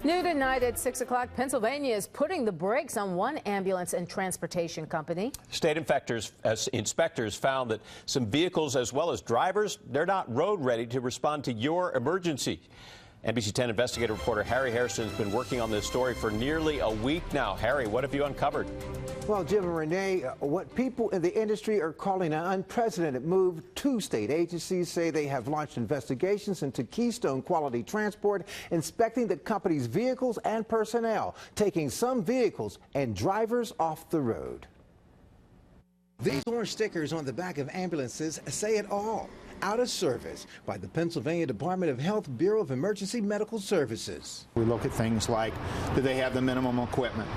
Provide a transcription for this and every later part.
New tonight at 6 o'clock, Pennsylvania is putting the brakes on one ambulance and transportation company. State inspectors found that some vehicles as well as drivers, they're not road ready to respond to your emergency. NBC 10 investigative reporter Harry Hairston has been working on this story for nearly a week now. Harry, what have you uncovered? Well, Jim and Renee, what people in the industry are calling an unprecedented move, two state agencies say they have launched investigations into Keystone Quality Transport, inspecting the company's vehicles and personnel, taking some vehicles and drivers off the road. These orange stickers on the back of ambulances say it all. Out of service by the Pennsylvania Department of Health Bureau of Emergency Medical Services. We look at things like, do they have the minimum equipment?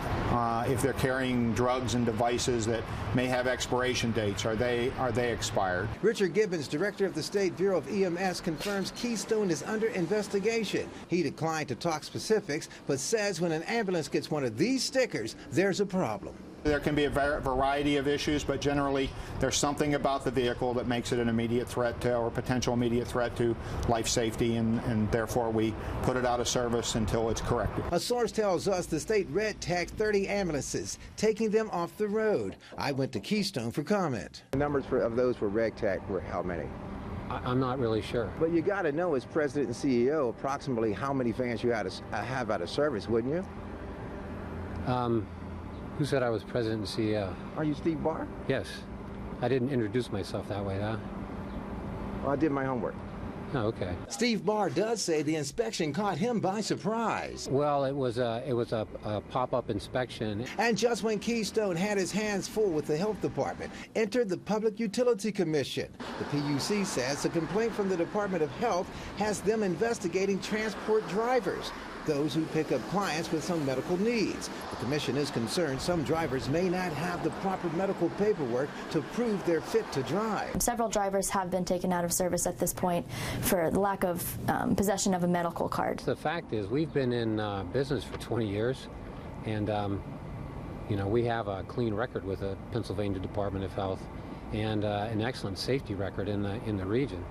If they're carrying drugs and devices that may have expiration dates, are they expired? Richard Gibbons, director of the State Bureau of EMS, confirms Keystone is under investigation. He declined to talk specifics, but says when an ambulance gets one of these stickers, there's a problem. There can be a variety of issues, but generally there's something about the vehicle that makes it an immediate threat to, or potential immediate threat to life safety, and therefore we put it out of service until it's corrected. A source tells us the state red tagged 30 ambulances, taking them off the road. I went to Keystone for comment. The numbers of those were red tagged were how many? I'm not really sure. But you got to know, as president and CEO, approximately how many vans you have out of service, wouldn't you? Who said I was president and CEO? Are you Steve Barr? Yes. I didn't introduce myself that way, huh? Well, I did my homework. Oh, okay. Steve Barr does say the inspection caught him by surprise. Well, it was a pop-up inspection. And just when Keystone had his hands full with the health department, entered the Public Utility Commission. The PUC says a complaint from the Department of Health has them investigating transport drivers, those who pick up clients with some medical needs. The commission is concerned some drivers may not have the proper medical paperwork to prove they're fit to drive. Several drivers have been taken out of service at this point for the lack of possession of a medical card. The fact is, we've been in business for 20 years, and you know, we have a clean record with the Pennsylvania Department of Health and an excellent safety record in the region.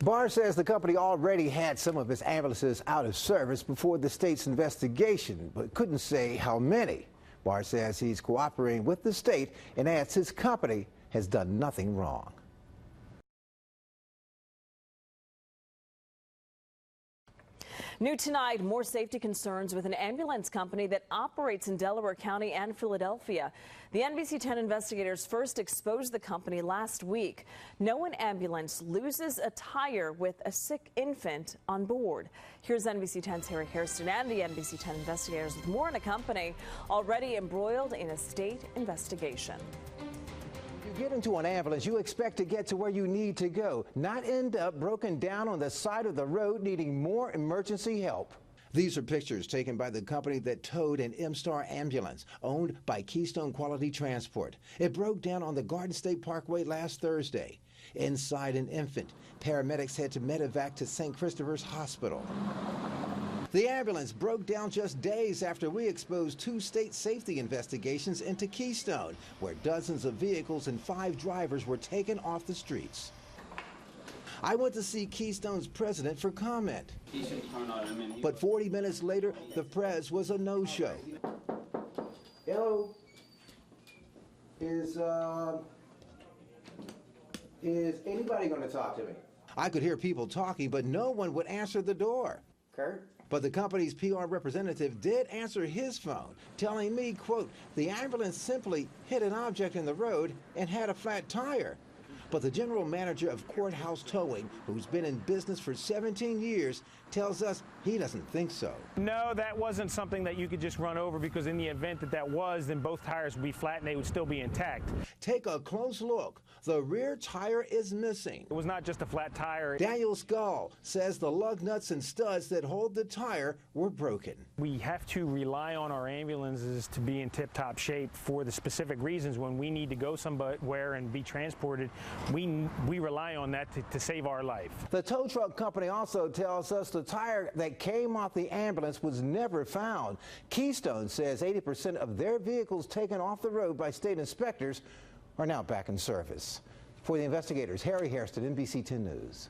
Barr says the company already had some of its ambulances out of service before the state's investigation, but couldn't say how many. Barr says he's cooperating with the state and adds his company has done nothing wrong. New tonight, more safety concerns with an ambulance company that operates in Delaware County and Philadelphia. The NBC 10 investigators first exposed the company last week. No one ambulance loses a tire with a sick infant on board. Here's NBC 10's Harry Hairston and the NBC 10 investigators with more on a company already embroiled in a state investigation. You get into an ambulance, you expect to get to where you need to go, not end up broken down on the side of the road needing more emergency help. These are pictures taken by the company that towed an M-Star ambulance owned by Keystone Quality Transport. It broke down on the Garden State Parkway last Thursday. Inside an infant, paramedics had to medevac to St. Christopher's Hospital. The ambulance broke down just days after we exposed two state safety investigations into Keystone, where dozens of vehicles and 5 drivers were taken off the streets. I went to see Keystone's president for comment. But 40 minutes later, the press was a no-show. Hello? Is anybody going to talk to me? I could hear people talking, but no one would answer the door. Kurt? But the company's PR representative did answer his phone, telling me, quote, the ambulance simply hit an object in the road and had a flat tire. But the general manager of Courthouse Towing, who's been in business for 17 years, tells us he doesn't think so. No, that wasn't something that you could just run over, because in the event that was, then both tires would be flat and they would still be intact. Take a close look. The rear tire is missing. It was not just a flat tire. Daniel Skull says the lug nuts and studs that hold the tire were broken. We have to rely on our ambulances to be in tip-top shape for the specific reasons when we need to go somewhere and be transported. We rely on that to save our life. The tow truck company also tells us the tire that came off the ambulance was never found. Keystone says 80% of their vehicles taken off the road by state inspectors are now back in service. For the investigators, Harry Hairston, NBC 10 News.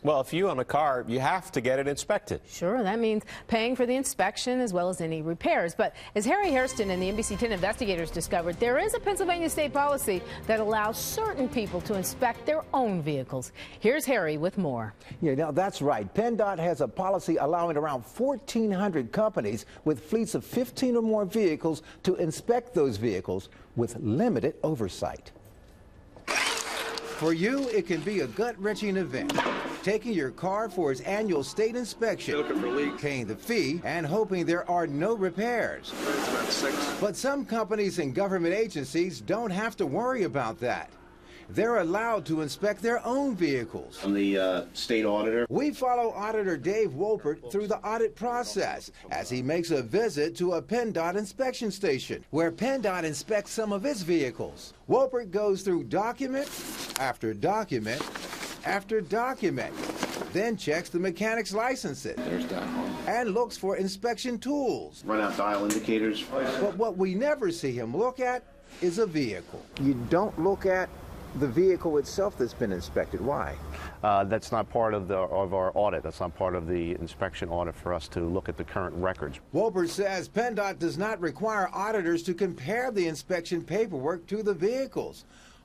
Well, if you own a car, you have to get it inspected. Sure, that means paying for the inspection as well as any repairs. But as Harry Hairston and the NBC 10 investigators discovered, there is a Pennsylvania state policy that allows certain people to inspect their own vehicles. Here's Harry with more. Yeah, now that's right. PennDOT has a policy allowing around 1,400 companies with fleets of 15 or more vehicles to inspect those vehicles with limited oversight. For you, it can be a gut-wrenching event. Taking your car for its annual state inspection, paying the fee, and hoping there are no repairs. But some companies and government agencies don't have to worry about that. They're allowed to inspect their own vehicles. I'm the state auditor. We follow Auditor Dave Wolpert through the audit process as he makes a visit to a PennDOT inspection station where PennDOT inspects some of its vehicles. Wolpert goes through document after document after document, then checks the mechanic's licenses. There's that one. And looks for inspection tools. Run out dial indicators. But what we never see him look at is a vehicle. You don't look at the vehicle itself that's been inspected. Why? That's not part of our audit. That's not part of the inspection audit for us to look at the current records. Wolpert says PennDOT does not require auditors to compare the inspection paperwork to the vehicles.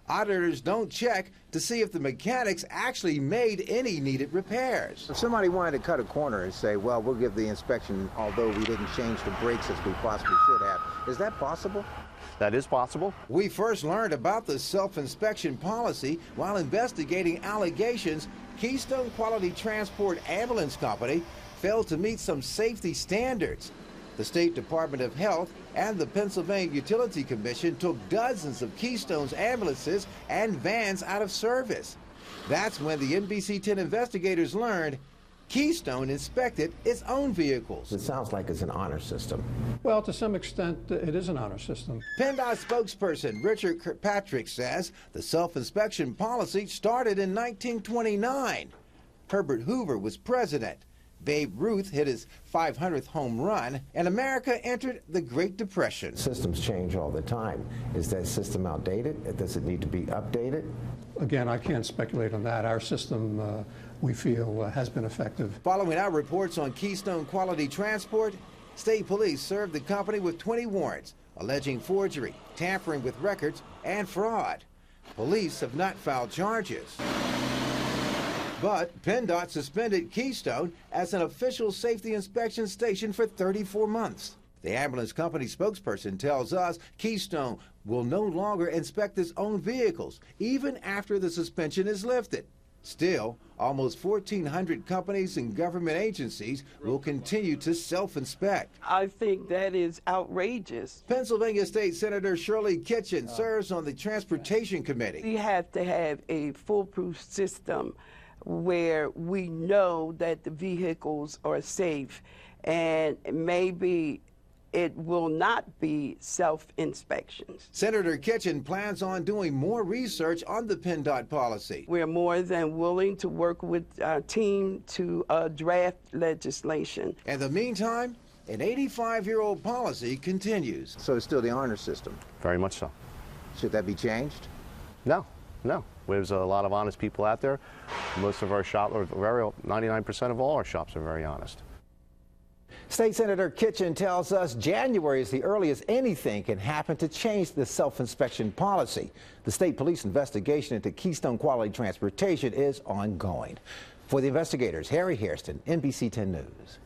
Auditors don't check to see if the mechanics actually made any needed repairs. If somebody wanted to cut a corner and say, well, we'll give the inspection although we didn't change the brakes as we possibly should have, is that possible? That is possible. We first learned about the self-inspection policy while investigating allegations Keystone Quality Transport Ambulance Company failed to meet some safety standards. The State Department of Health and the Pennsylvania Utility Commission took dozens of Keystone's ambulances and vans out of service. That's when the NBC 10 investigators learned Keystone inspected its own vehicles. It sounds like it's an honor system. Well, to some extent, it is an honor system. PennDOT spokesperson Richard Kirkpatrick says the self-inspection policy started in 1929. Herbert Hoover was president. Babe Ruth hit his 500th home run, and America entered the Great Depression. Systems change all the time. Is that system outdated? Does it need to be updated? Again, I can't speculate on that. Our system, we feel, has been effective. Following our reports on Keystone Quality Transport, state police served the company with 20 warrants, alleging forgery, tampering with records, and fraud. Police have not filed charges. But PennDOT suspended Keystone as an official safety inspection station for 34 months. The ambulance company spokesperson tells us Keystone will no longer inspect its own vehicles, even after the suspension is lifted. Still, almost 1,400 companies and government agencies will continue to self-inspect. I think that is outrageous. Pennsylvania State Senator Shirley Kitchen serves on the Transportation Committee. We have to have a foolproof system where we know that the vehicles are safe, and maybe it will not be self-inspections. Senator Kitchen plans on doing more research on the PennDOT policy. We're more than willing to work with our team to draft legislation. In the meantime, an 85-year-old policy continues. So it's still the honor system? Very much so. Should that be changed? No. There's a lot of honest people out there. Most of our shops, 99% of all our shops are very honest. State Senator Kitchen tells us January is the earliest anything can happen to change the self-inspection policy. The state police investigation into Keystone Quality Transportation is ongoing. For the investigators, Harry Hairston, NBC 10 News.